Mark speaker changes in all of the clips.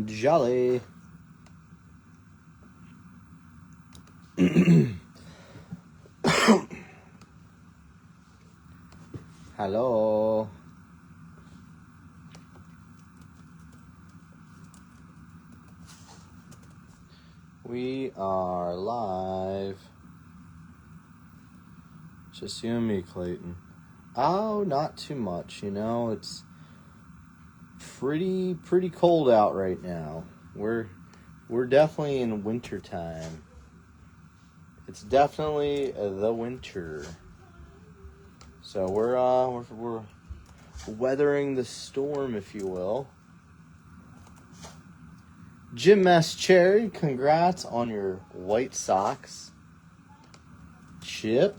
Speaker 1: Jolly. Hello. We are live. Just you and me, Clayton. Oh, not too much, you know. It's pretty cold out right now. We're definitely in winter time. It's definitely the winter. So we're weathering the storm, if you will. Jim Cherry, congrats on your White Sox. Chip,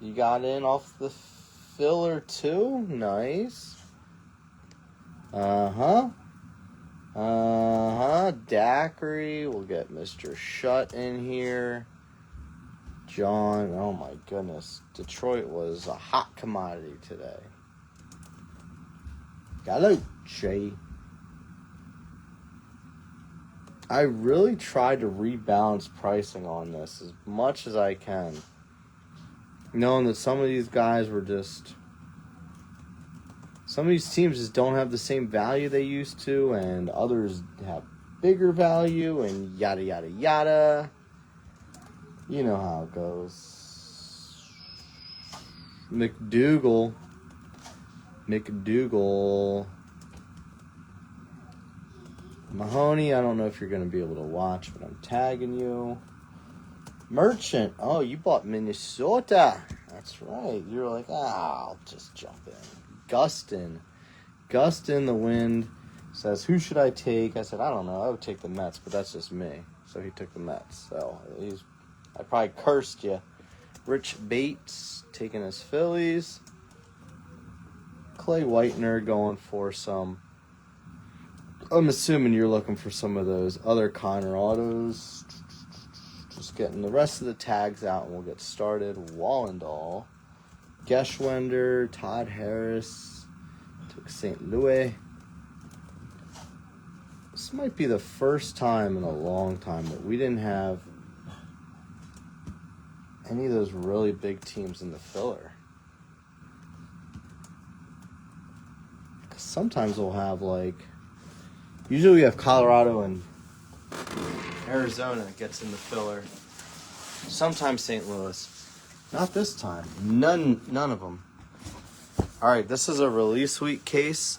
Speaker 1: you got in off the filler too. Nice. Daiquiri. We'll get Mr. Shutt in here. John, oh my goodness. Detroit was a hot commodity today. Hello, Jay. I really tried to rebalance pricing on this as much as I can. Knowing that some of these guys were just... Some of these teams just don't have the same value they used to, and others have bigger value, and yada, yada, yada. You know how it goes. McDougal. Mahoney, I don't know if you're going to be able to watch, but I'm tagging you. Merchant, oh, you bought Minnesota. That's right. You were like, I'll just jump in. Gustin, the Wind, says, who should I take? I said, I don't know. I would take the Mets, but that's just me. So he took the Mets. So I probably cursed you. Rich Bates taking his Phillies. Clay Whitener going for some... I'm assuming you're looking for some of those other Connor autos. Just getting the rest of the tags out and we'll get started. Wallendahl, Geschwender, Todd Harris, took St. Louis. This might be the first time in a long time that we didn't have any of those really big teams in the filler. Because sometimes we'll have usually we have Colorado and Arizona gets in the filler. Sometimes St. Louis. Not this time. None of them. All right, this is a release week case.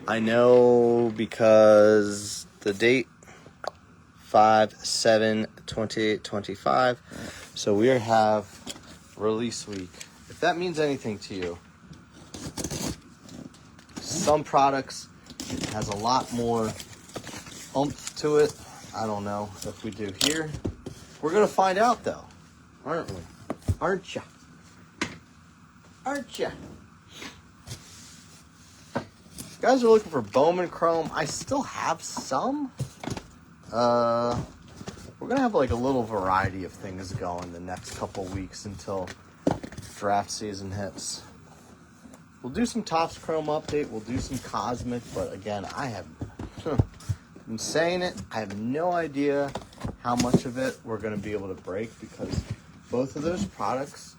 Speaker 1: I know because the date 5/7/28/25. So we have release week. If that means anything to you, some products has a lot more oomph to it. I don't know if we do here. We're going to find out, though. Aren't we? Aren't ya? You guys are looking for Bowman Chrome. I still have some. We're going to have a little variety of things going the next couple weeks until draft season hits. We'll do some Topps Chrome update. We'll do some Cosmic. But again, I'm saying it. I have no idea how much of it we're going to be able to break because both of those products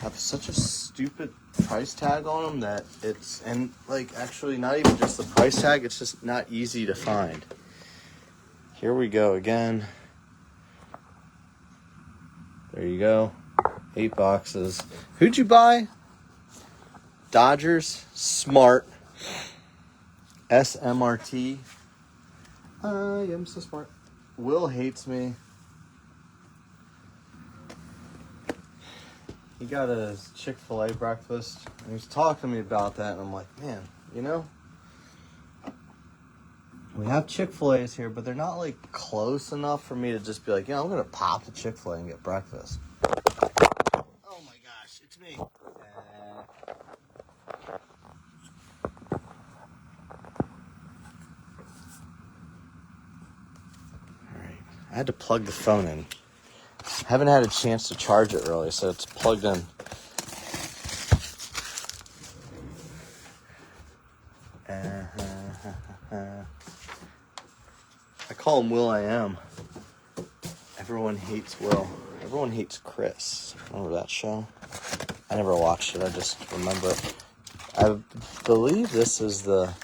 Speaker 1: have such a stupid price tag on them that it's, and actually not even just the price tag, it's just not easy to find. Here we go again. There you go. 8 boxes. Who'd you buy? Dodgers. Smart. SMRT. I am so smart. Will hates me. He got a Chick-fil-A breakfast, and he was talking to me about that, and I'm like, man, we have Chick-fil-A's here, but they're not, close enough for me to just be like, I'm going to pop the Chick-fil-A and get breakfast. Oh, my gosh, it's me. I had to plug the phone in. Haven't had a chance to charge it early, so it's plugged in. I call him Will I Am. Everyone hates Will. Everyone hates Chris. Remember that show? I never watched it. I just remember it. I believe this is the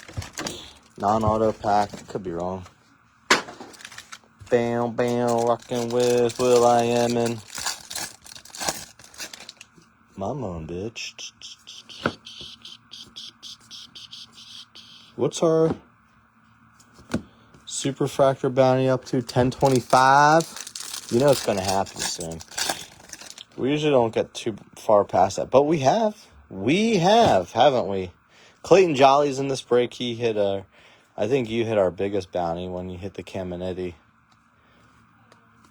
Speaker 1: non-auto pack. Could be wrong. Bam, bam, rocking with Will I Am and my mom, bitch. What's our Superfractor bounty up to? 1025? You know it's going to happen soon. We usually don't get too far past that, but we have. We have, haven't we? Clayton Jolly's in this break. He hit I think you hit our biggest bounty when you hit the Caminetti.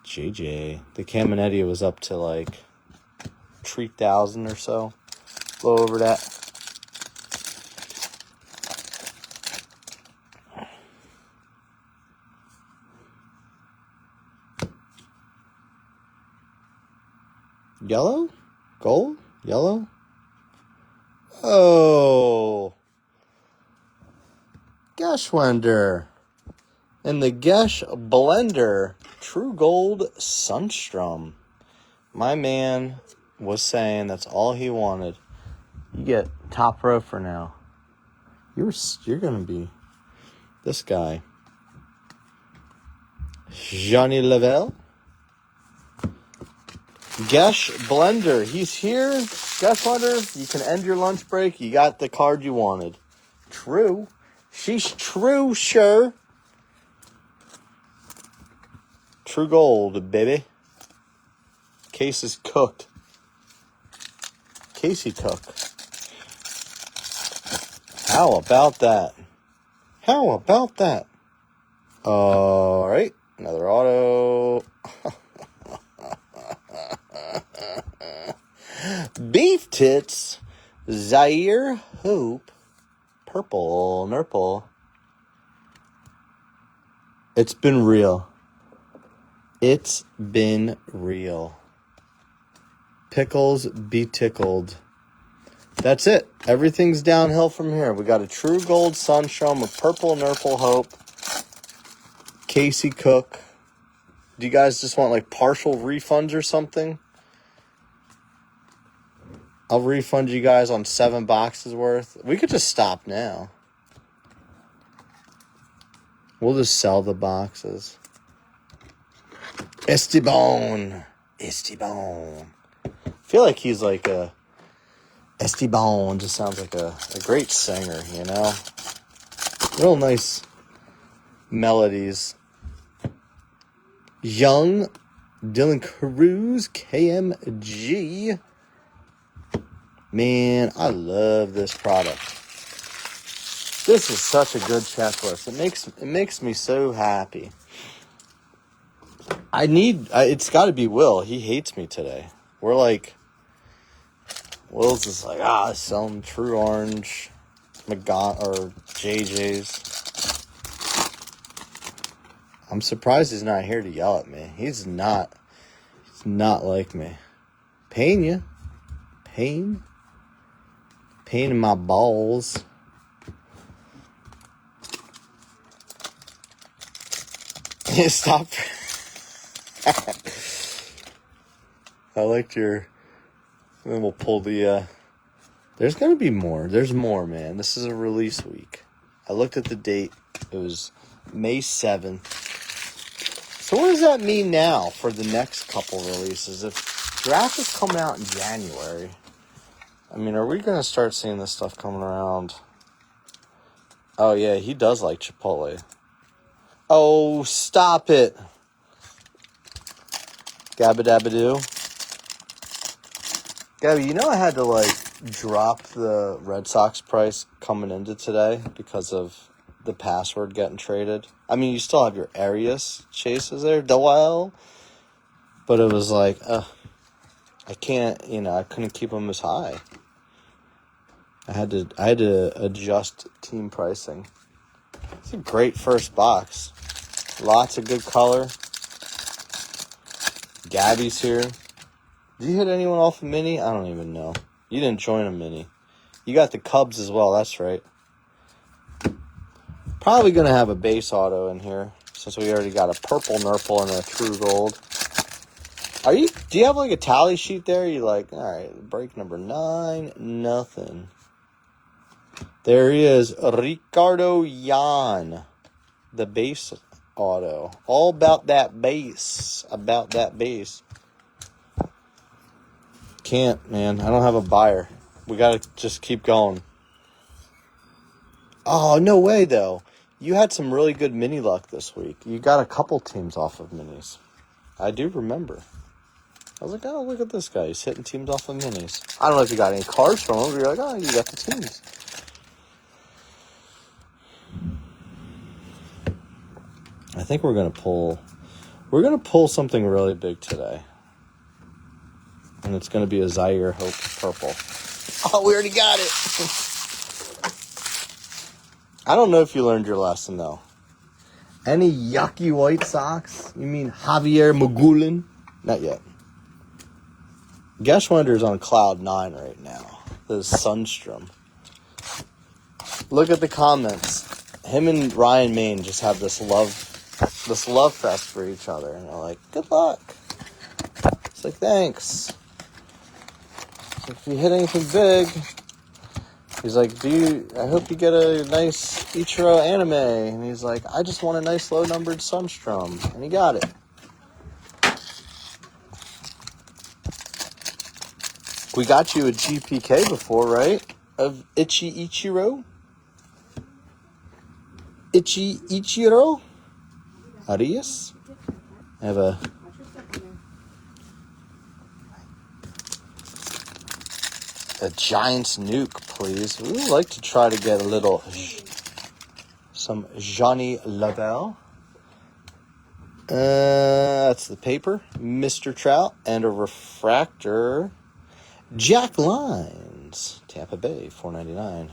Speaker 1: JJ. The Caminetti was up to like 3,000 or so. A little over that. Yellow? Gold? Yellow? Oh. Geschwender. And the Gesh Blender. True Gold Sunstrom. My man was saying that's all he wanted. You get top row for now. You're going to be this guy. Johnny Lavelle. Gesh Blender. He's here. Gesh Blender, you can end your lunch break. You got the card you wanted. True. She's true, sure. True gold, baby. Case is cooked. Casey Cook. How about that? How about that? All right. Another auto. Beef Tits. Zaire Hoop. Purple Nurple. It's been real. It's been real. Pickles be tickled. That's it. Everything's downhill from here. We got a True Gold Sunstrom, a Purple Nurple Hope, Casey Cook. Do you guys just want like partial refunds or something? I'll refund you guys on 7 boxes worth. We could just stop now. We'll just sell the boxes. Esteban. Esteban. I feel like he's like a... Esteban just sounds like a great singer, you know? Real nice melodies. Young Dylan Cruz, KMG. Man, I love this product. This is such a good checklist. It makes me so happy. It's got to be Will. He hates me today. We're like, Will's is like, selling True Orange, or JJ's. I'm surprised he's not here to yell at me. He's not like me. Pain you. Pain in my balls. Stop. I liked your... Then we'll pull the... There's going to be more. There's more, man. This is a release week. I looked at the date. It was May 7th. So what does that mean now for the next couple releases? If draft is coming out in January, I mean, are we going to start seeing this stuff coming around? Oh, yeah, he does like Chipotle. Oh, stop it. Gabba-dabba-doo. Gabby, you know I had to, like, drop the Red Sox price coming into today because of the password getting traded. I mean, you still have your Arias chases there, Doyle. But it was like, I can't, I couldn't keep them as high. I had to adjust team pricing. It's a great first box. Lots of good color. Gabby's here. Did you hit anyone off a mini? I don't even know. You didn't join a mini. You got the Cubs as well, that's right. Probably going to have a base auto in here since we already got a purple Nurple and a true gold. Do you have like a tally sheet there? You like, all right, break number 9, nothing. There he is, Ricardo Yan, the base auto. All about that base. Can't, man. I don't have a buyer. We got to just keep going. Oh, no way, though. You had some really good mini luck this week. You got a couple teams off of minis. I do remember. I was like, oh, look at this guy. He's hitting teams off of minis. I don't know if you got any cards from him, but you're like, oh, you got the teams. I think we're going to pull something really big today. And it's going to be a Zaire Hope purple. Oh, we already got it. I don't know if you learned your lesson, though. Any yucky White Sox? You mean Javier Magulin? Not yet. Geschwinder's on cloud 9 right now. This is Sundstrom. Look at the comments. Him and Ryan Main just have this love fest for each other. And they're like, good luck. It's like, thanks. It's like, if you hit anything big, he's like, I hope you get a nice Ichiro anime. And he's like, I just want a nice low-numbered Sunstrom. And he got it. We got you a GPK before, right? Of Ichiro? Ichiro? Arias? I have a Giants nuke, please. We would like to try to get some Johnny Lavelle. That's the paper. Mr. Trout. And a refractor. Jack Lines. Tampa Bay, $4.99.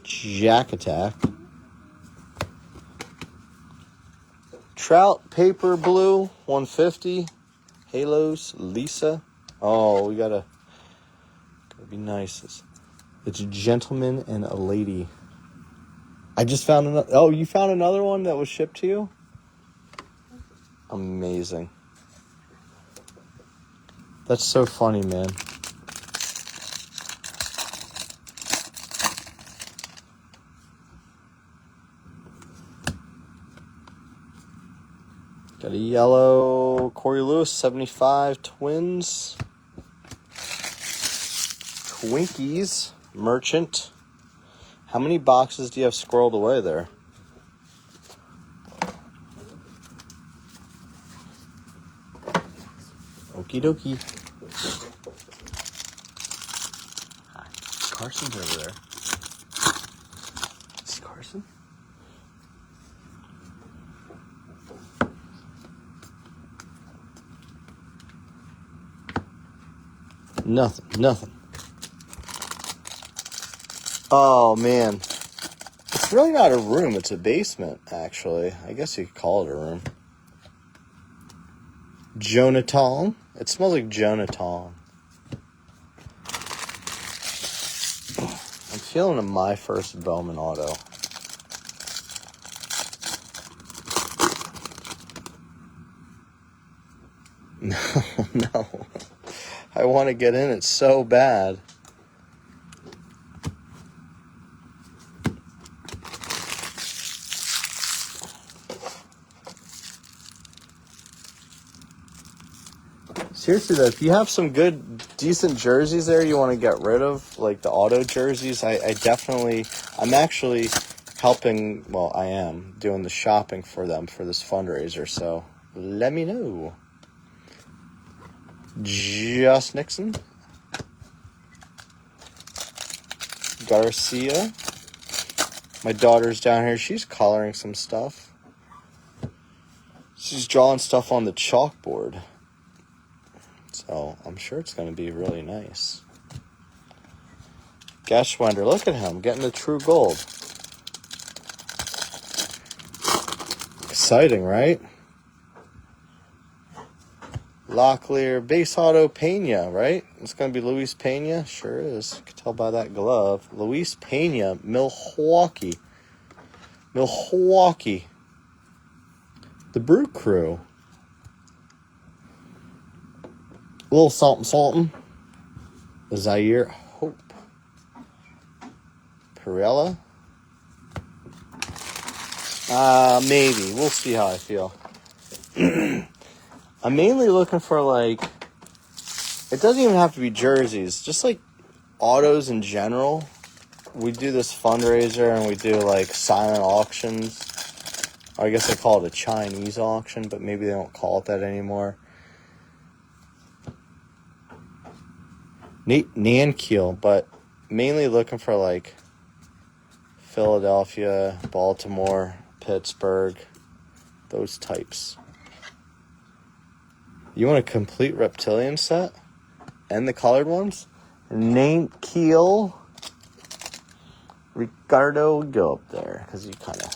Speaker 1: Jack Attack. Trout, paper blue, $150. Halos, Lisa. Oh, we gotta be nice. It's a gentleman and a lady. I just found another. Oh, you found another one that was shipped to you? Amazing. That's so funny, man. Got a yellow Corey Lewis, 75, Twins. Twinkies, Merchant. How many boxes do you have squirreled away there? Okie dokie. Hi. Carson's over there. Is Carson? Nothing. Oh, man. It's really not a room. It's a basement, actually. I guess you could call it a room. Jonathan. It smells like Jonathan. I'm feeling my first Bowman auto. No. I want to get in it so bad. Seriously though, if you have some good, decent jerseys there you want to get rid of, like the auto jerseys, I'm actually helping, well, I am doing the shopping for them for this fundraiser, so let me know. Just Nixon. Garcia. My daughter's down here. She's coloring some stuff. She's drawing stuff on the chalkboard. So I'm sure it's going to be really nice. Geschwinder, look at him getting the true gold. Exciting, right? Locklear, base auto, Pena, right? It's going to be Luis Pena. Sure is. You can tell by that glove. Luis Pena, Milwaukee. Milwaukee. The Brew Crew. A little something. Zaire Hope. Pirella. Maybe. We'll see how I feel. I'm mainly looking for, like, it doesn't even have to be jerseys. Just, like, autos in general. We do this fundraiser and we do, like, silent auctions. Or I guess they call it a Chinese auction, but maybe they don't call it that anymore. Nate Nankiel, but mainly looking for, like, Philadelphia, Baltimore, Pittsburgh, those types. You want a complete reptilian set? And the colored ones? Nate Keel. Ricardo, go up there, because you kind of...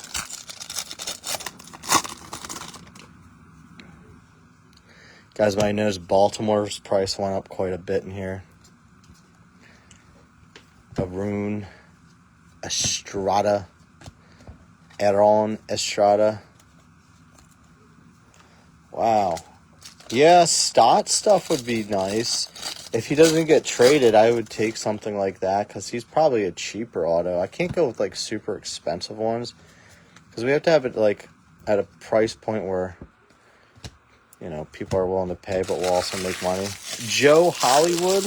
Speaker 1: Guys, might notice Baltimore's price went up quite a bit in here. Arun Estrada. Aaron Estrada. Wow. Yeah, Stott stuff would be nice. If he doesn't get traded, I would take something like that because he's probably a cheaper auto. I can't go with, like, super expensive ones because we have to have it, like, at a price point where, you know, people are willing to pay, but we'll also make money. Joe Hollywood.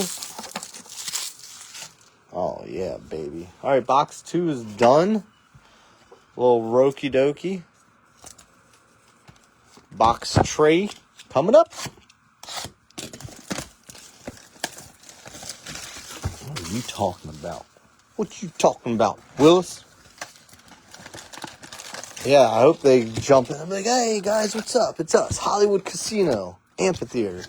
Speaker 1: Oh, yeah, baby. All right, box 2 is done. A little Roki Doki. Box 3 coming up. What are you talking about? What you talking about, Willis? Yeah, I hope they jump in. I'm like, hey, guys, what's up? It's us, Hollywood Casino, Amphitheater.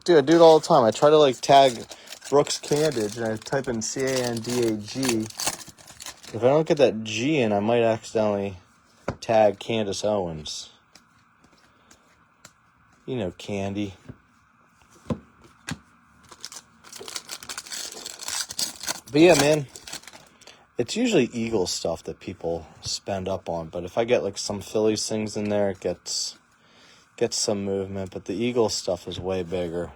Speaker 1: Dude, I do it all the time. I try to, like, tag Brooks Candage, and I type in C-A-N-D-A-G. If I don't get that G in, I might accidentally tag Candace Owens. You know, Candy. But yeah, man, it's usually Eagles stuff that people spend up on. But if I get, like, some Phillies things in there, it gets some movement. But the Eagles stuff is way bigger.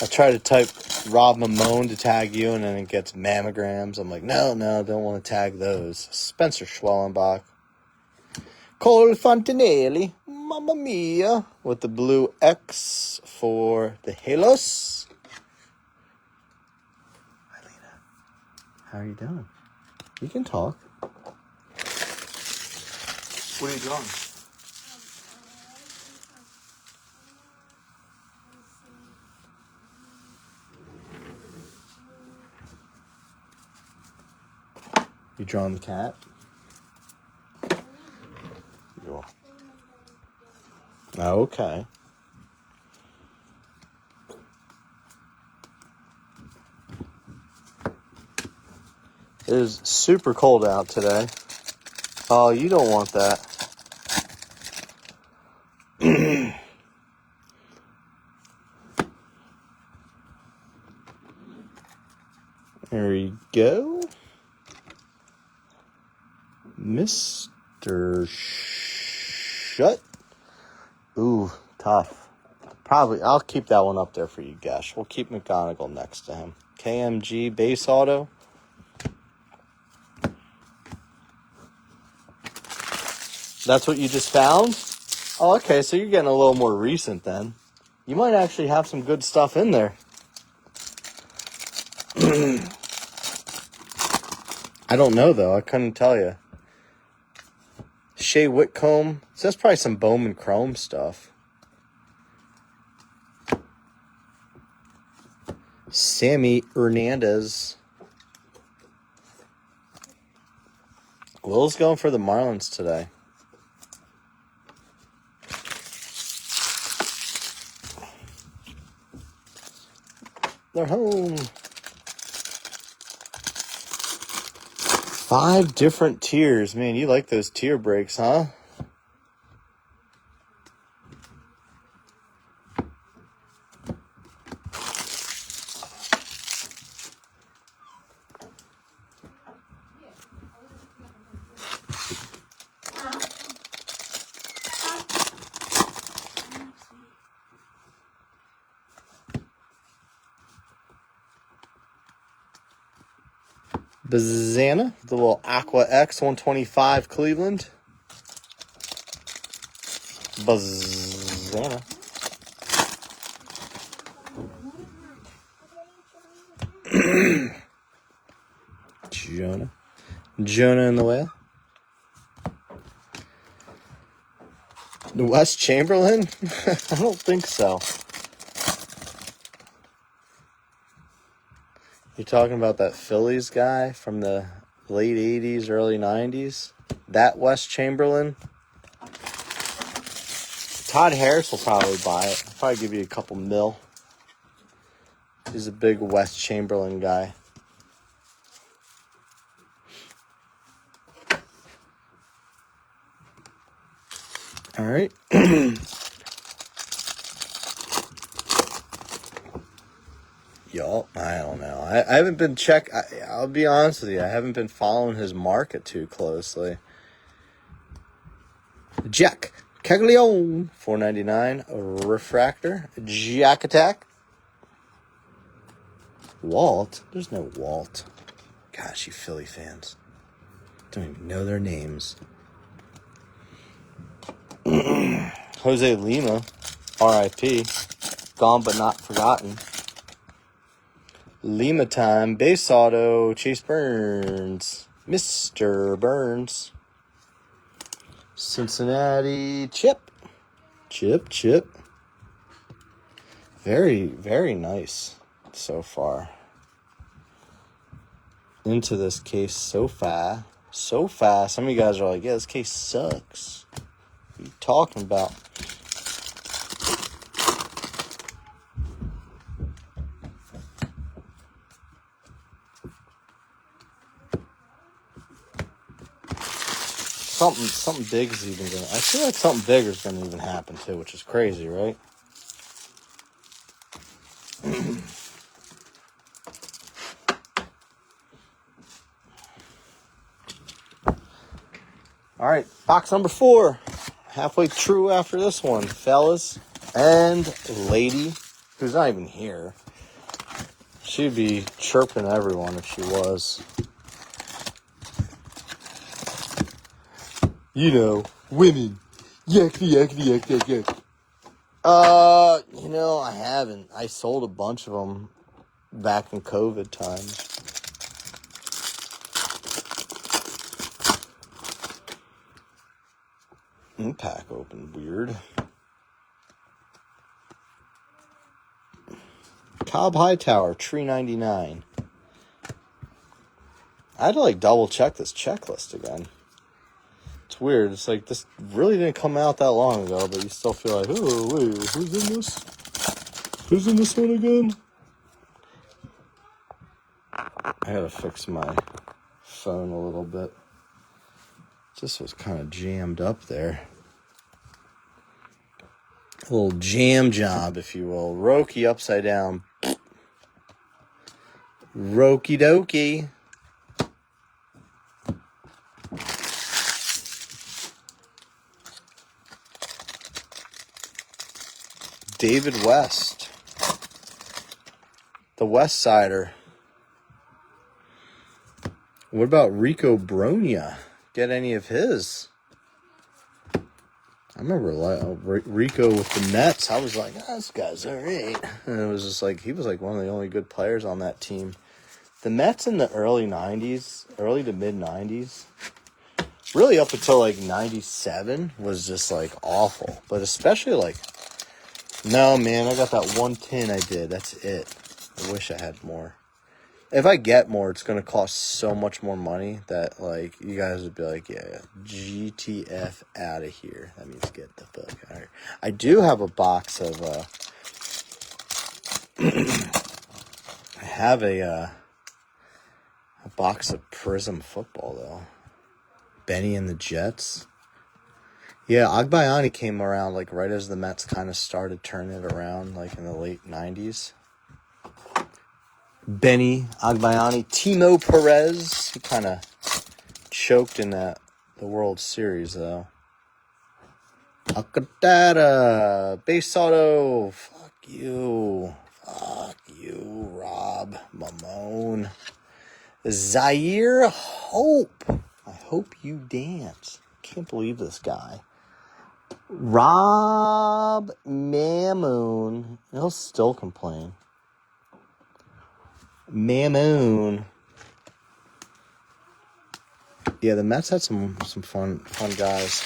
Speaker 1: I try to type Rob Mamone to tag you, and then it gets mammograms. I'm like, no, don't want to tag those. Spencer Schwellenbach. Cole Fontanelli. Mamma mia. With the blue X for the Halos. Eileen, how are you doing? You can talk. What are you doing? You drawing the cat? Okay. It is super cold out today. Oh, you don't want that. There we go. Mr. Shut. Ooh, tough. Probably, I'll keep that one up there for you, Gesh. We'll keep McGonigal next to him. KMG base auto. That's what you just found? Oh, okay, so you're getting a little more recent then. You might actually have some good stuff in there. I don't know, though. I couldn't tell you. Shea Whitcomb. So that's probably some Bowman Chrome stuff. Sammy Hernandez. Will's going for the Marlins today. They're home. 5 different tiers. Man, you like those tier breaks, huh? Bazana, the little Aqua X 125 Cleveland. Bazana. Jonah and the Whale. West Chamberlain? I don't think so. You're talking about that Phillies guy from the late 80s, early 90s? That West Chamberlain? Todd Harris will probably buy it. I'll probably give you a couple mil. He's a big West Chamberlain guy. All right. Y'all, I don't know. I haven't been I'll be honest with you. I haven't been following his market too closely. Jack Caglione, $4.99. Refractor. Jack Attack. Walt. There's no Walt. Gosh, you Philly fans. Don't even know their names. Jose Lima. R.I.P. Gone but not forgotten. Lima time. Base auto. Chase Burns. Mr. Burns. Cincinnati. Chip. Very, very nice so far. Into this case so far. Some of you guys are like, yeah, this case sucks. What are you talking about? Something big is even gonna. I feel like something bigger is gonna even happen too, which is crazy, right? All right, box number 4. Halfway through after this one, fellas and lady, who's not even here. She'd be chirping everyone if she was. You know, women. Yak. I haven't. I sold a bunch of them back in COVID times. Pack open weird. Cobb Hightower, $3.99. I had to double check this checklist again. It's weird. It's like this really didn't come out that long ago, but you still feel like, oh, wait, who's in this? Who's in this one again? I gotta fix my phone a little bit. Just was kind of jammed up there. A little jam job, if you will. Roki upside down. Roki dokie. David West. The West Sider. What about Rico Bronya? Get any of his? I remember Rico with the Mets. I was like, this guy's all right. And it was just like, he was one of the only good players on that team. The Mets in the early 90s, early to mid 90s, really up until 97 was just awful. But especially no, man, I got that one tin I did. That's it. I wish I had more. If I get more, it's going to cost so much more money that, you guys would be like, yeah, GTF out of here. That means get the fuck out of here. I do have a box of, I have a box of Prism football, though. Benny and the Jets. Yeah, Agbayani came around, right as the Mets kind of started turning it around, in the late 90s. Benny Agbayani, Timo Perez. He kind of choked in the World Series, though. Alcantara, base auto. Fuck you, Rob Mamone. Zaire Hope. I hope you dance. Can't believe this guy. Rob Mamoon. He'll still complain. Mamoon. Yeah, the Mets had some fun guys.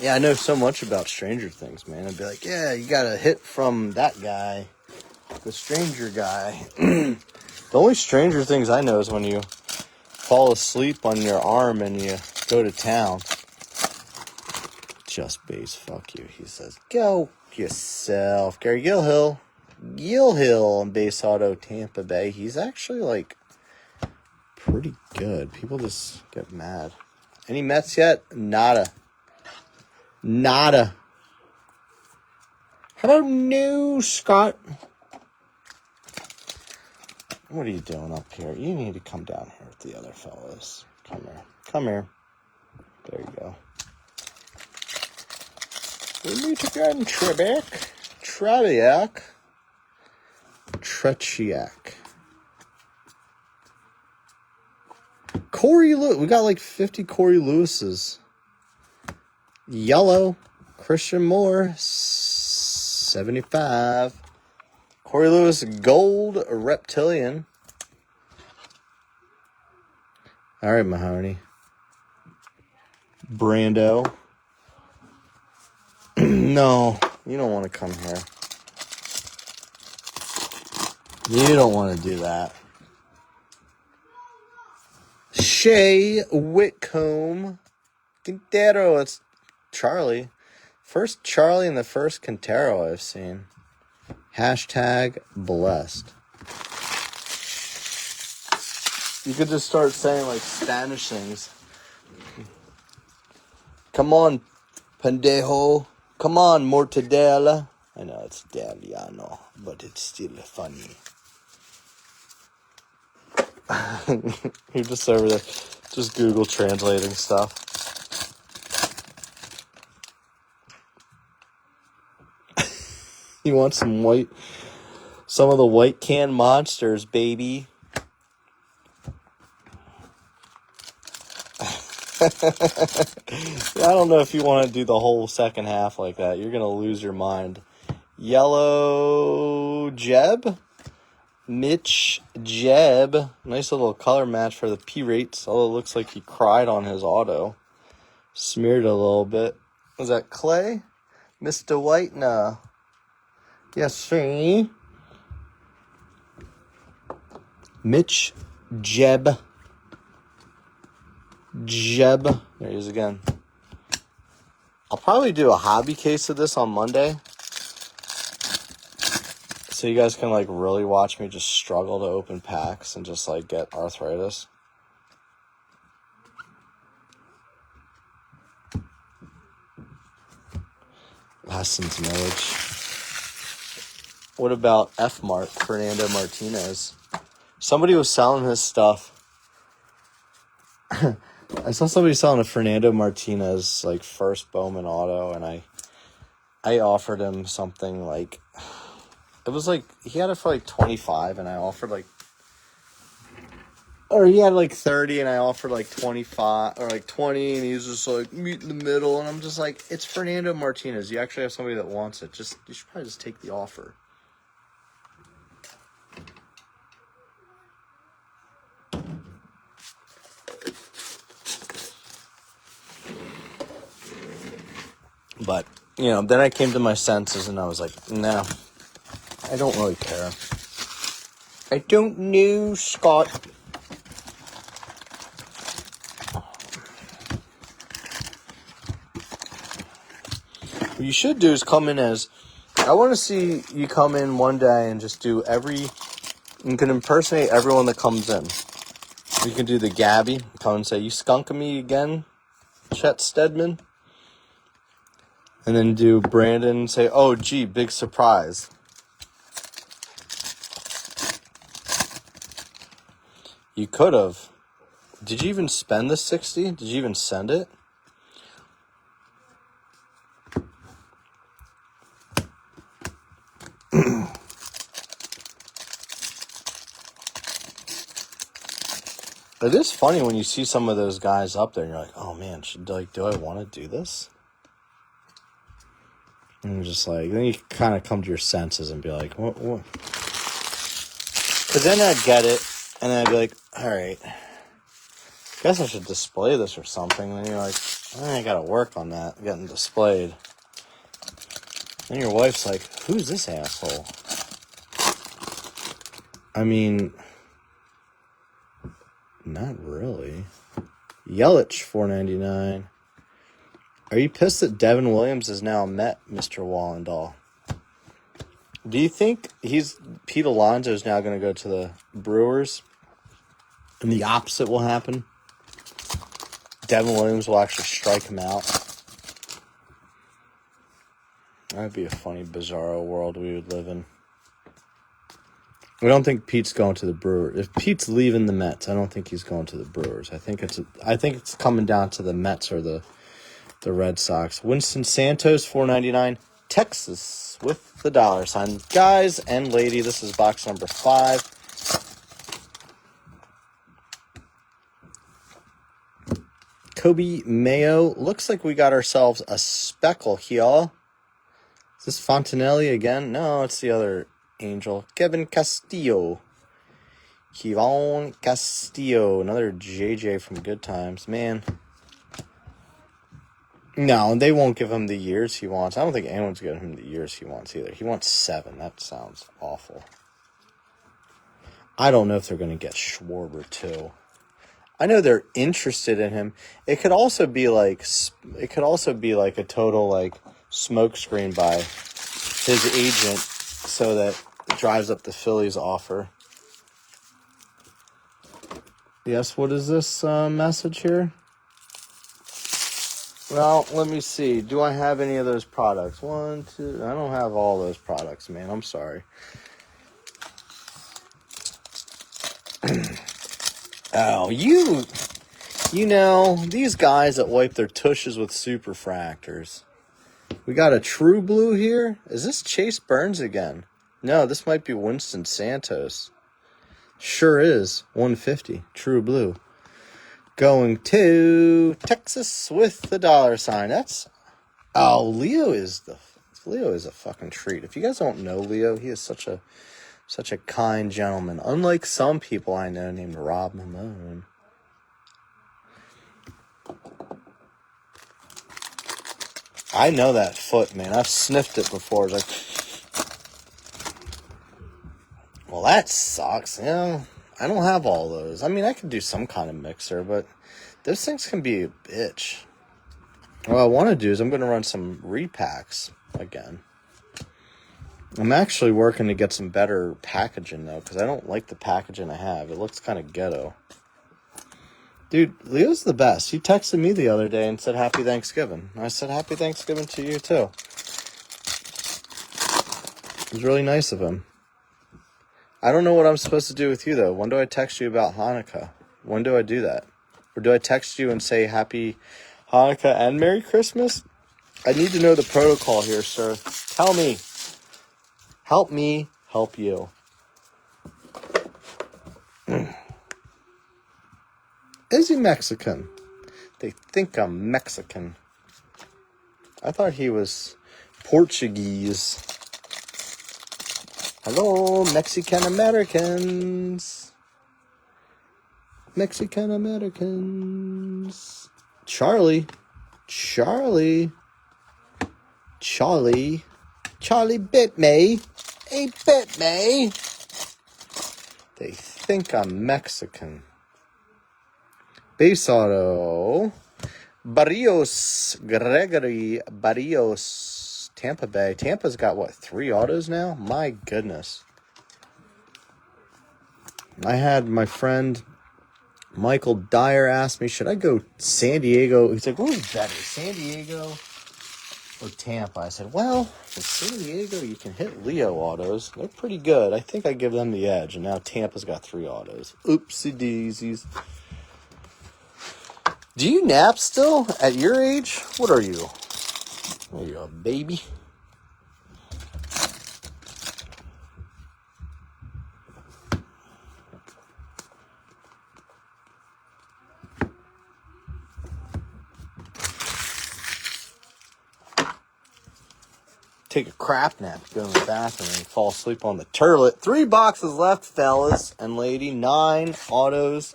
Speaker 1: Yeah, I know so much about Stranger Things, man. I'd be like, yeah, you got a hit from that guy, the stranger guy. The only Stranger Things I know is when you fall asleep on your arm and you go to town. Just base, fuck you, he says. Go yourself. Gary Gilhill on base auto, Tampa Bay. He's actually, like, pretty good. People just get mad. Any Mets yet? Nada. How about no, Scott? What are you doing up here? You need to come down here with the other fellas. Come here. There you go. We meet again, Trechiak. Corey Lewis. We got like 50 Corey Lewises. Yellow. Christian Moore. 75. Corey Lewis Gold Reptilian. All right, Mahoney. Brando. No, you don't want to come here. You don't want to do that. Shea Whitcomb. Quintero. It's Charlie. First Charlie and the first Quintero I've seen. Hashtag blessed. You could just start saying like Spanish things. Come on, pendejo. Come on, mortadella. I know it's Italiano, but it's still funny. You're just over there, just Google translating stuff. You want some of the white can monsters, baby. I don't know if you want to do the whole second half like that. You're going to lose your mind. Yellow Jeb. Mitch Jeb. Nice little color match for the P-rates. Although it looks like he cried on his auto. Smeared a little bit. Was that Clay? Mr. White? No. Yes, sir. Mitch Jeb. There he is again. I'll probably do a hobby case of this on Monday. So you guys can like really watch me just struggle to open packs and just like get arthritis. Lessons Millage. What about F Mart, Fernando Martinez? Somebody was selling his stuff. I saw somebody selling a Fernando Martinez like first Bowman auto, and I offered him something like, it was like he had it for like 25, and I offered like, or he had like 30, and I offered like 25 or like 20, and he was just like meet in the middle, and I'm just like, it's Fernando Martinez. You actually have somebody that wants it. You should probably just take the offer. But, you know, then I came to my senses and I was like, no, I don't really care. I don't know, Scott. What you should do is come in as, I want to see you come in one day and just do you can impersonate everyone that comes in. You can do the Gabby, come and say, you skunking me again, Chet Stedman? And then do Brandon, say, oh, gee, big surprise. You could have. Did you even spend the 60? Did you even send it? It is funny when you see some of those guys up there and you're like, oh man, do I want to do this? And you're just like, then you kind of come to your senses and be like, what? Because then I'd get it, and then I'd be like, all right, guess I should display this or something. And then you're like, I gotta work on that, getting displayed. Then your wife's like, who's this asshole? I mean, not really. Yelich, $4.99. Are you pissed that Devin Williams has now met Mr. Wallendahl? Do you think Pete Alonso is now going to go to the Brewers, and the opposite will happen? Devin Williams will actually strike him out. That'd be a funny, bizarro world we would live in. We don't think Pete's going to the Brewers. If Pete's leaving the Mets, I don't think he's going to the Brewers. I think it's coming down to the Mets or the Red Sox. Winston Santos, $4.99. Texas with the $. Guys and lady, this is box number 5. Kobe Mayo. Looks like we got ourselves a speckle here. Is this Fontanelli again? No, it's the other angel. Kevin Castillo. Kevon Castillo. Another JJ from Good Times. Man. No, they won't give him the years he wants. I don't think anyone's giving him the years he wants either. He wants 7. That sounds awful. I don't know if they're going to get Schwarber too. I know they're interested in him. It could also be like a total like smokescreen by his agent, so that it drives up the Phillies' offer. Yes, what is this message here? Well, let me see. Do I have any of those products? 1, 2. I don't have all those products, man. I'm sorry. Oh, you know, these guys that wipe their tushes with superfractors. We got a True Blue here. Is this Chase Burns again? No, this might be Winston Santos. Sure is. 150. True Blue. Going to Texas with the $. That's... Oh, Leo is a fucking treat. If you guys don't know Leo, he is such a kind gentleman. Unlike some people I know named Rob Mamone. I know that foot, man. I've sniffed it before. It's like, well, that sucks. You know, I don't have all those. I mean, I could do some kind of mixer, but those things can be a bitch. What I want to do is I'm going to run some repacks again. I'm actually working to get some better packaging, though, because I don't like the packaging I have. It looks kind of ghetto. Dude, Leo's the best. He texted me the other day and said Happy Thanksgiving. I said Happy Thanksgiving to you, too. It was really nice of him. I don't know what I'm supposed to do with you, though. When do I text you about Hanukkah? When do I do that? Or do I text you and say Happy Hanukkah and Merry Christmas? I need to know the protocol here, sir. Tell me. Help me help you. Is he Mexican? They think I'm Mexican. I thought he was Portuguese. Hello, Mexican Americans. Mexican Americans. Charlie bit me. He bit me. They think I'm Mexican. Base auto. Gregory Barrios. Tampa Bay. Tampa's got, what, 3 autos now? My goodness. I had my friend Michael Dyer ask me, should I go San Diego? He's like, what was better, San Diego or Tampa? I said, well, in San Diego, you can hit Leo autos. They're pretty good. I think I give them the edge. And now Tampa's got 3 autos. Oopsie daisies. Do you nap still at your age? What are you? Are you a baby? take a crap nap, go in the bathroom, and fall asleep on the turlet. 3 boxes left, fellas and lady. 9 autos.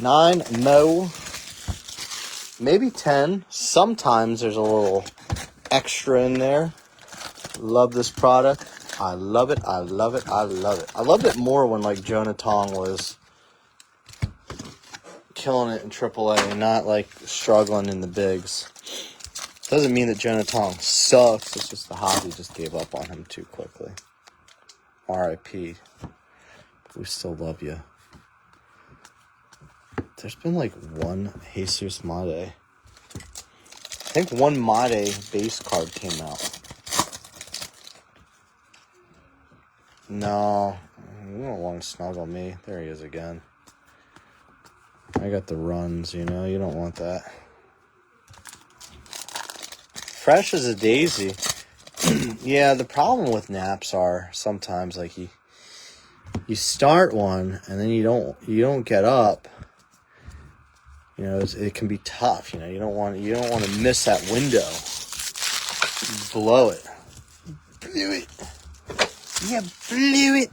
Speaker 1: 9 mo. Maybe 10. Sometimes there's a little extra in there. Love this product. I love it. I love it. I love it. I loved it more when like Jonah Tong was killing it in AAA and not like struggling in the bigs. Doesn't mean that Jonah Tong sucks. It's just the hobby just gave up on him too quickly. R.I.P. We still love you. There's been like one Jesus Made. I think one Made base card came out. No, you don't want to snuggle me. There he is again. I got the runs, you know. You don't want that. Fresh as a daisy. Yeah, the problem with naps are sometimes like you start one and then you don't get up. You know, it can be tough. You know, you don't want to miss that window. Blow it. Blew it. Yeah, blew it.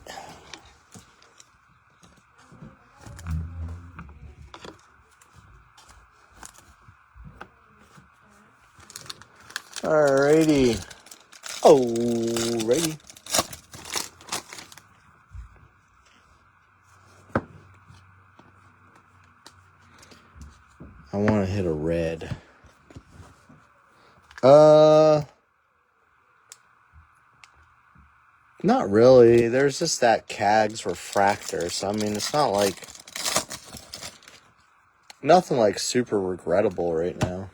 Speaker 1: Alrighty. Alrighty. I want to hit a red. Not really. There's just that CAGS refractor. So, I mean, it's not like... Nothing like super regrettable right now.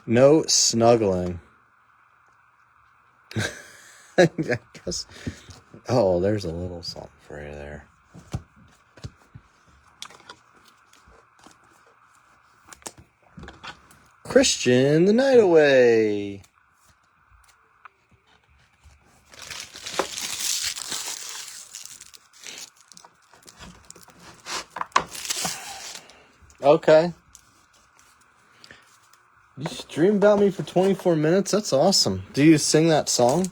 Speaker 1: No snuggling. I guess... Oh, there's a little something for you there. Christian the Night Away. Okay. You dream about me for 24 minutes? That's awesome. Do you sing that song?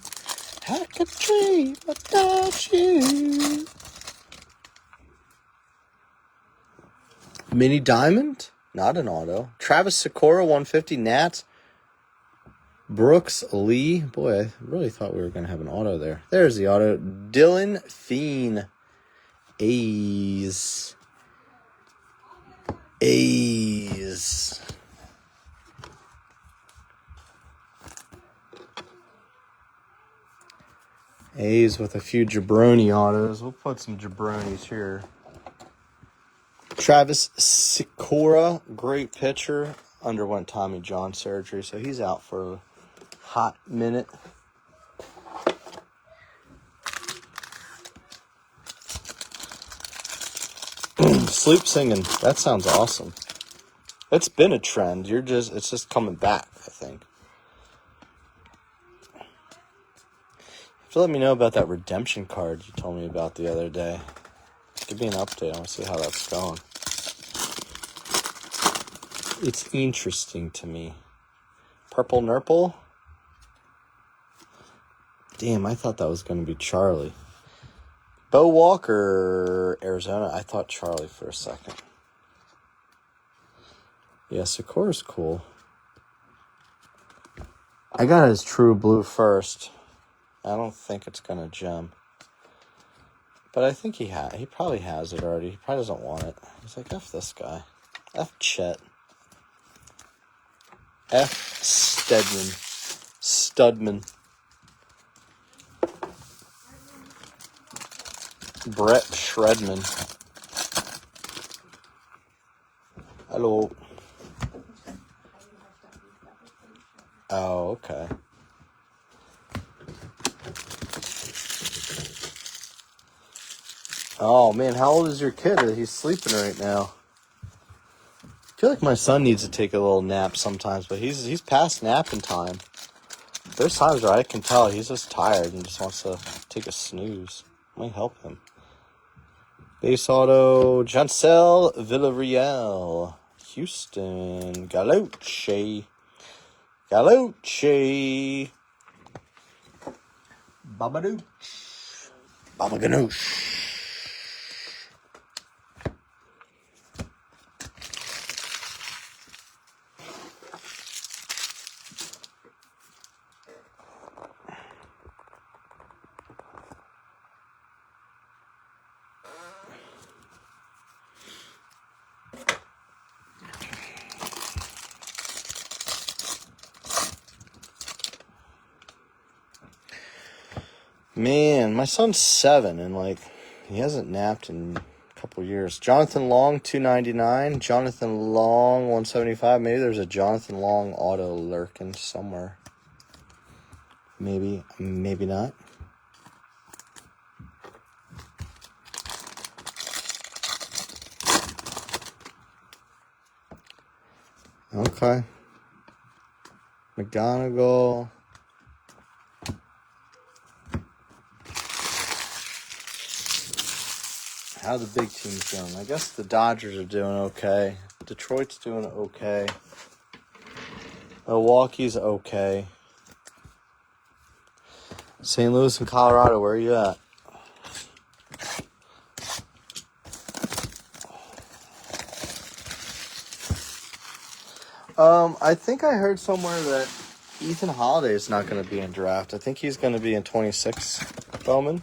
Speaker 1: I could dream about you. Mini Diamond? Not an auto. Travis Sikora, 150. Nats. Brooks Lee. Boy, I really thought we were going to have an auto there. There's the auto. Dylan Fiend. A's. A's. A's with a few jabroni autos. We'll put some jabronis here. Travis Sikora, great pitcher, underwent Tommy John surgery, so he's out for a hot minute. Sleep singing, that sounds awesome. It's been a trend. It's just coming back, I think. You have to let me know about that redemption card you told me about the other day. Give me an update. I want to see how that's going. It's interesting to me. Purple Nurple. Damn, I thought that was going to be Charlie. Bo Walker, Arizona. I thought Charlie for a second. Yeah, Sikora's cool. I got his True Blue first. I don't think it's going to gem. But I think he probably has it already. He probably doesn't want it. He's like, F this guy. F Chet. F Studman. Brett Shredman. Hello. Oh, okay. Oh, man, how old is your kid? He's sleeping right now. I feel like my son needs to take a little nap sometimes, but he's past napping time. There's times where I can tell he's just tired and just wants to take a snooze. Might help him. Base auto, Jansel Villarreal. Houston Galoche. Galucci. Babadooch. Baba Ganoush. Man, my son's 7 and like he hasn't napped in a couple years. Jonathan Long, 299. Jonathan Long, 175. Maybe there's a Jonathan Long auto lurking somewhere. Maybe, maybe not. Okay. McGonagall. How the big team's doing? I guess the Dodgers are doing okay. Detroit's doing okay. Milwaukee's okay. St. Louis and Colorado, where are you at? I think I heard somewhere that Ethan Holiday is not going to be in draft. I think he's going to be in 26, Bowman.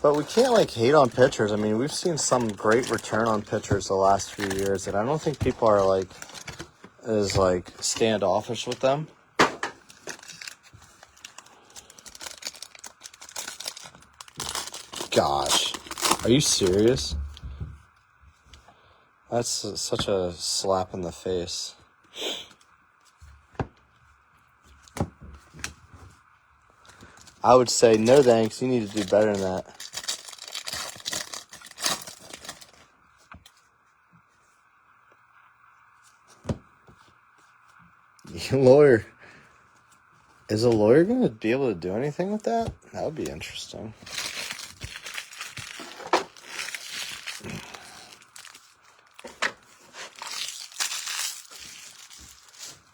Speaker 1: But we can't, like, hate on pitchers. I mean, we've seen some great return on pitchers the last few years, and I don't think people are, like, as, like, standoffish with them. Gosh. Are you serious? That's such a slap in the face. I would say, no thanks, you need to do better than that. Lawyer. Is a lawyer going to be able to do anything with that? That would be interesting.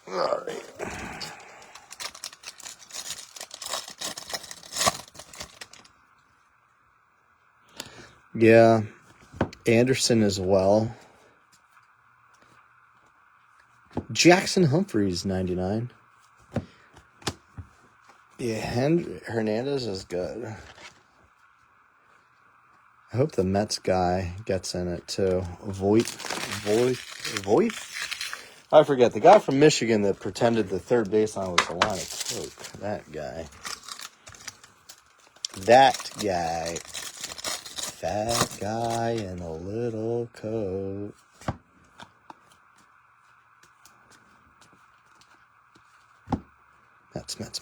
Speaker 1: All right. Yeah. Anderson as well. Jackson Humphreys, 99. Yeah, Hernandez is good. I hope the Mets guy gets in it, too. Voit? I forget. The guy from Michigan that pretended the third baseline was a line of coke. That guy. Fat guy in a little coat. Mets.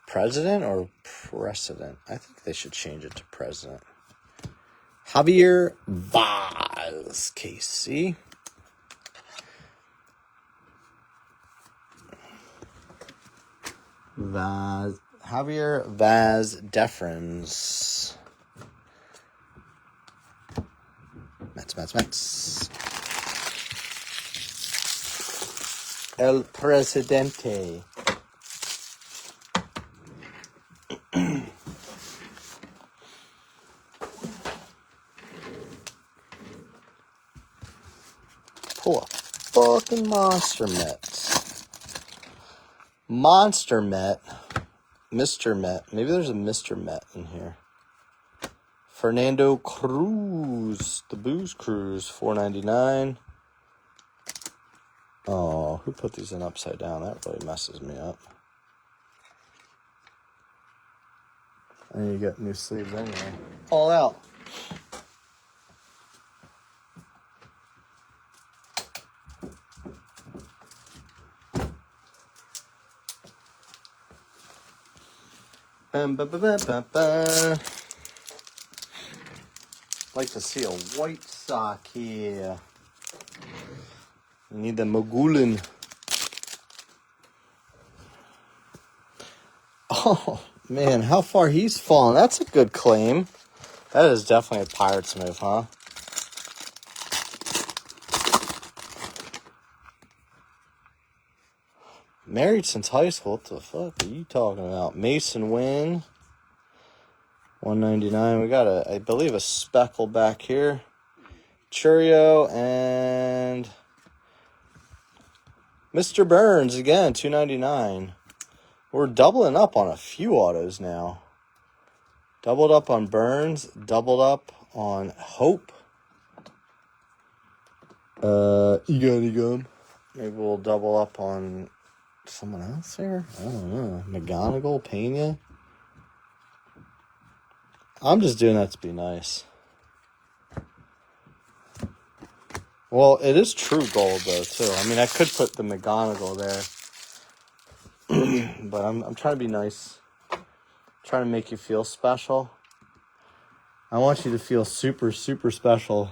Speaker 1: President or precedent? I think they should change it to president. Javier Vaz, KC. Javier Vaz Deferens. Mets. El Presidente. Pull a fucking monster Met. Monster Met. Mr. Met. Maybe there's a Mr. Met in here. Fernando Cruz. The Booze Cruise. $4.99. Oh, who put these in upside down? That really messes me up. I need to get new sleeves anyway. All out. Like to see a white sock here. We need the Mogulin. Oh, man, how far he's fallen. That's a good claim. That is definitely a Pirates move, huh? Married since high school. What the fuck are you talking about? Mason Wynn. 199. We got I believe a speckle back here. Churio and Mr. Burns again, 299. We're doubling up on a few autos now. Doubled up on Burns, doubled up on Hope. Egon. Maybe we'll double up on someone else here. I don't know. McGonigal, Pena. I'm just doing that to be nice. Well, it is true gold though too. I mean, I could put the McGonigal there, but I'm trying to be nice. I'm trying to make you feel special. I want you to feel super, super special.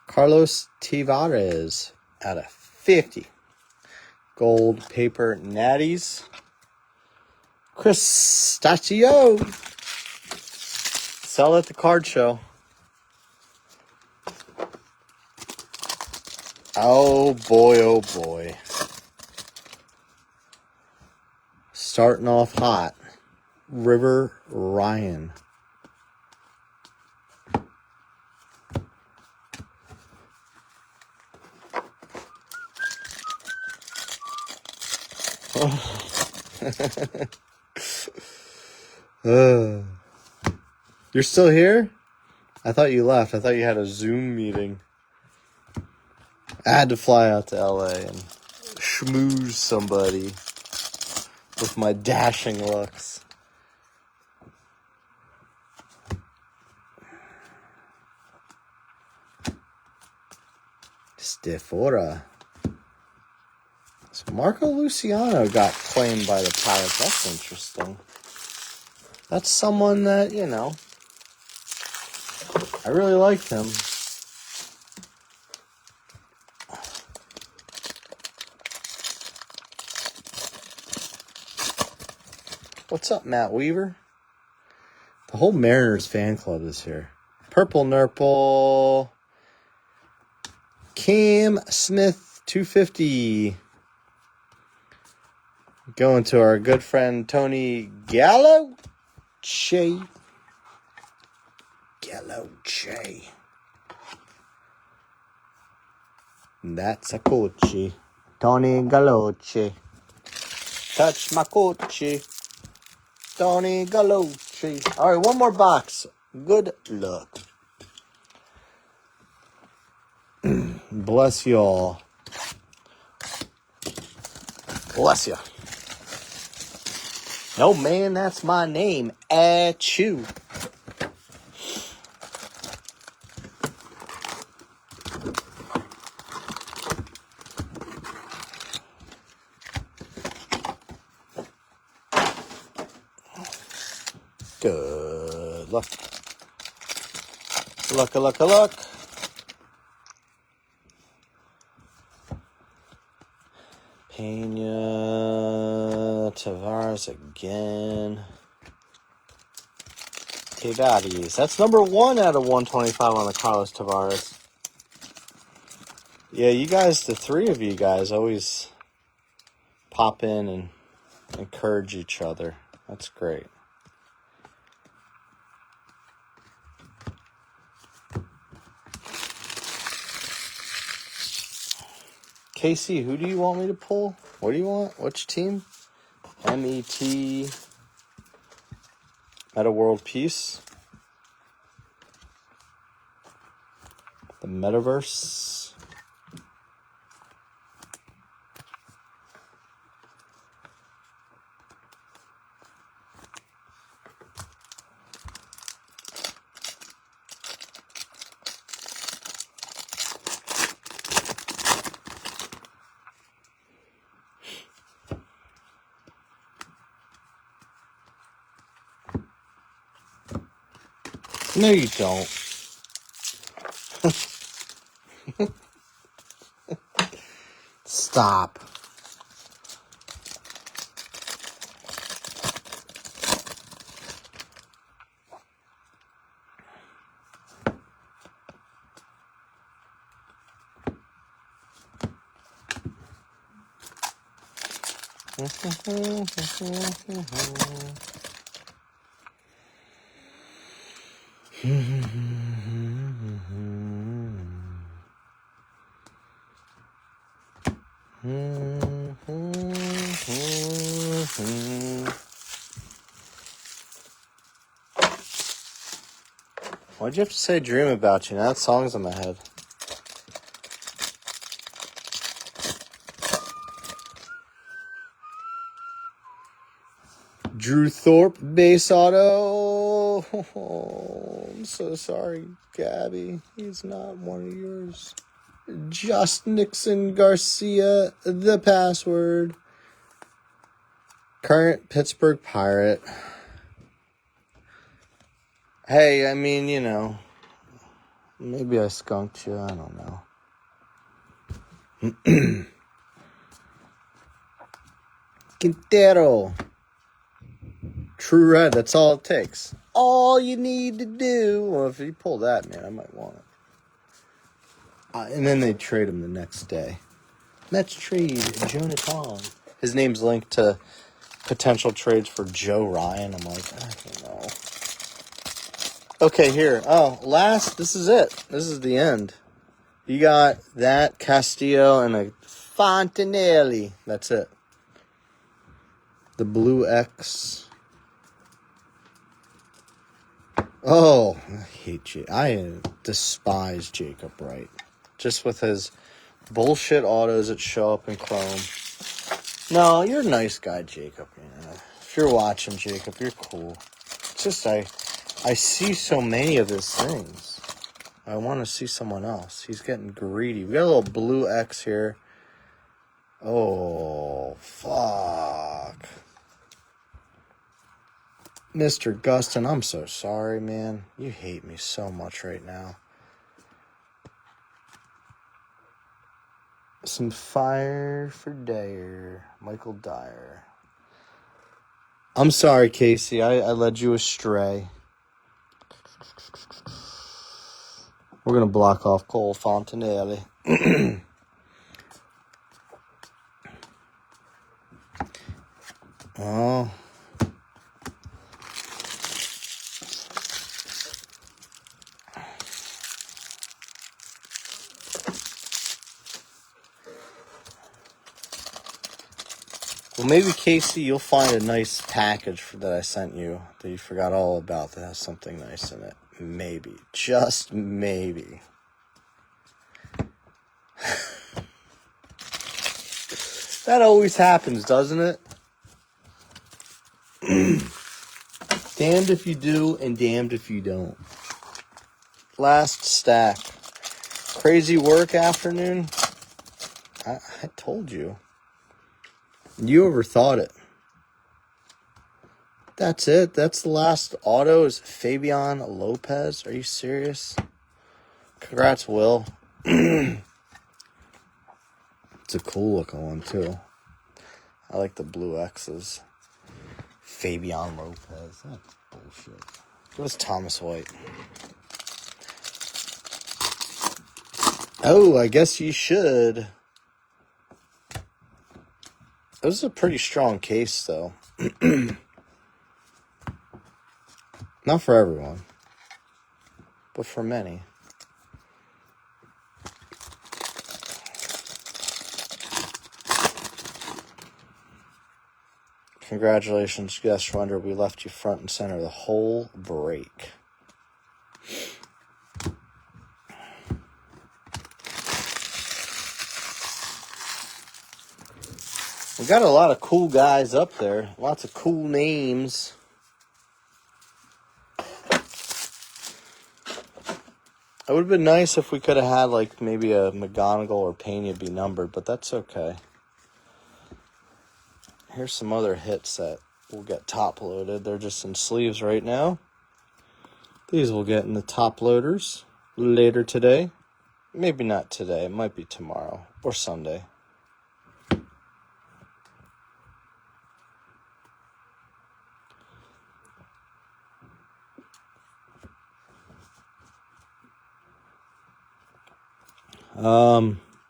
Speaker 1: Carlos Tavares out of 50. Gold paper natties. Chris Stachio. Sell at the card show. Oh boy, oh boy. Starting off hot. River Ryan. You're still here? I thought you left. I thought you had a Zoom meeting. I had to fly out to LA and schmooze somebody with my dashing looks. Stifora. So Marco Luciano got claimed by the Pirates. That's interesting. That's someone that, you know, I really liked him. What's up, Matt Weaver? The whole Mariners fan club is here. Purple Nurple. Cam Smith, 250. Going to our good friend Tony Gallo. Galloche. That's a coochie. Tony Galloche. Touch my coochie. Tony Galloche. All right, one more box. Good luck. Bless you all. Bless you. No, man, that's my name. Achoo. Good luck. Luck. Pena, Tavares again. Tavares. That's number 1 out of 125 on the Carlos Tavares. Yeah, you guys, the 3 of you guys, always pop in and encourage each other. That's great. KC, who do you want me to pull? What do you want? Which team? MET. Meta World Peace. The Metaverse. No, you don't. Stop. Why'd you have to say dream about you? Now that song's in my head. Drew Thorpe, base auto. Oh, I'm so sorry, Gabby. He's not one of yours. Just Nixon Garcia, the password. Current Pittsburgh Pirate. Hey, I mean, you know, maybe I skunked you. I don't know. Quintero. True red, that's all it takes. All you need to do. Well, if you pull that, man, I might want it. And then they trade him the next day. Let's trade Jonathan. His name's linked to potential trades for Joe Ryan. I'm like, I don't know. Okay, here. Oh, this is it. This is the end. You got that, Castillo, and a Fontanelli. That's it. The blue X. Oh, I hate you. I despise Jacob Wright. Just with his bullshit autos that show up in Chrome. No, you're a nice guy, Jacob. Yeah. If you're watching, Jacob, you're cool. It's just I see so many of his things. I want to see someone else. He's getting greedy. We got a little blue X here. Oh, fuck. Mr. Gustin, I'm so sorry, man. You hate me so much right now. Some fire for Dyer. Michael Dyer. I'm sorry, Casey. I led you astray. We're going to block off Cole Fontanelli. Oh. Well, maybe, Casey, you'll find a nice package that I sent you that you forgot all about that has something nice in it. Maybe. Just maybe. That always happens, doesn't it? Damned if you do and damned if you don't. Last stack. Crazy work afternoon. I told you. You overthought it. That's it. That's the last auto is Fabian Lopez. Are you serious? Congrats, Will. It's a cool looking one, too. I like the blue X's. Fabian Lopez. That's bullshit. Give us Thomas White. Oh, I guess you should. It was a pretty strong case, though. Not for everyone, but for many. Congratulations, Guest Wonder. We left you front and center the whole break. We got a lot of cool guys up there. Lots of cool names. It would have been nice if we could have had, like, maybe a McGonigal or Pena be numbered, but that's okay. Here's some other hits that will get top-loaded. They're just in sleeves right now. These will get in the top-loaders later today. Maybe not today. It might be tomorrow or Sunday.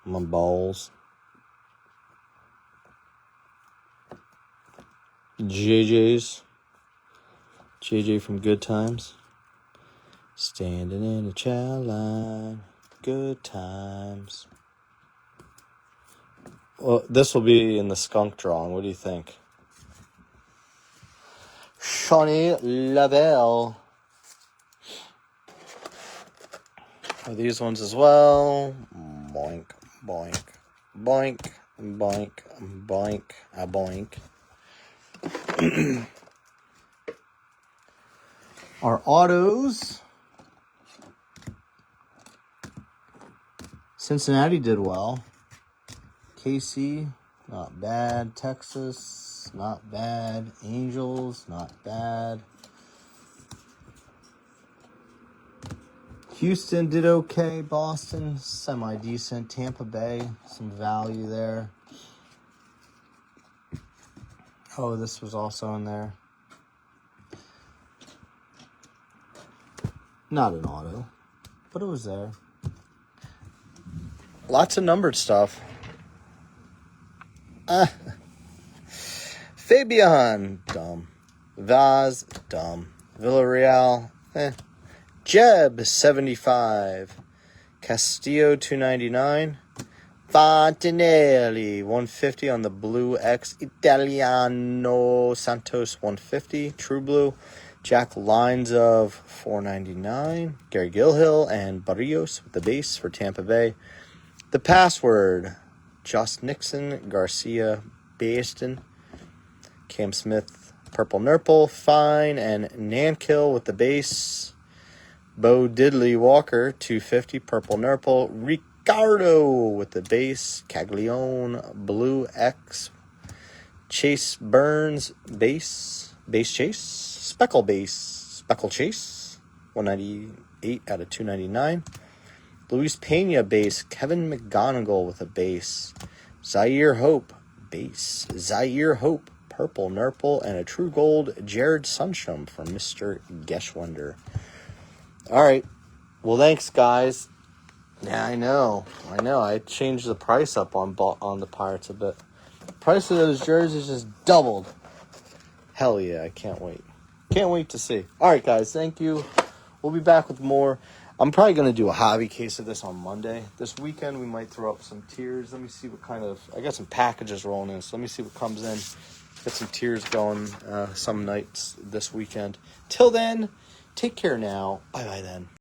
Speaker 1: My balls. JJ's. JJ from Good Times. Standing in a chow line. Good times. Well, this will be in the skunk drawing. What do you think? Shawnee Lavelle. Are these ones as well? Boink, boink, boink, boink, boink, a boink. Our autos. Cincinnati did well. KC, not bad. Texas, not bad. Angels, not bad. Houston did okay. Boston, semi-decent. Tampa Bay, some value there. Oh, this was also in there. Not an auto, but it was there. Lots of numbered stuff. Fabian, dumb. Vaz, dumb. Villarreal, Jeb, 75. Castillo, 299. Fontanelli, 150 on the Blue X Italiano. Santos, 150. True Blue. Jack Lines of 499. Gary Gilhill and Barrios with the base for Tampa Bay. The password, Josh Nixon, Garcia, Baston, Cam Smith, Purple Nurple, Fine, and Nankill with the base. Bo Diddley Walker, 250, Purple Nurple. Ricardo with the base. Caglione, Blue X. Chase Burns, base. Base Chase. Speckle base. Speckle Chase, 198 out of 299. Luis Pena base. Kevin McGonigal with a base. Zaire Hope base. Zaire Hope, Purple Nurple, and a True Gold Jared Sunsham from Mr. Geschwender. All right. Well, thanks, guys. Yeah, I know. I changed the price up on the Pirates a bit. The price of those jerseys just doubled. Hell yeah, I can't wait. Can't wait to see. All right, guys, thank you. We'll be back with more. I'm probably going to do a hobby case of this on Monday. This weekend, we might throw up some tiers. Let me see what kind of... I got some packages rolling in, so let me see what comes in. Get some tiers going some nights this weekend. Till then, take care now. Bye-bye then.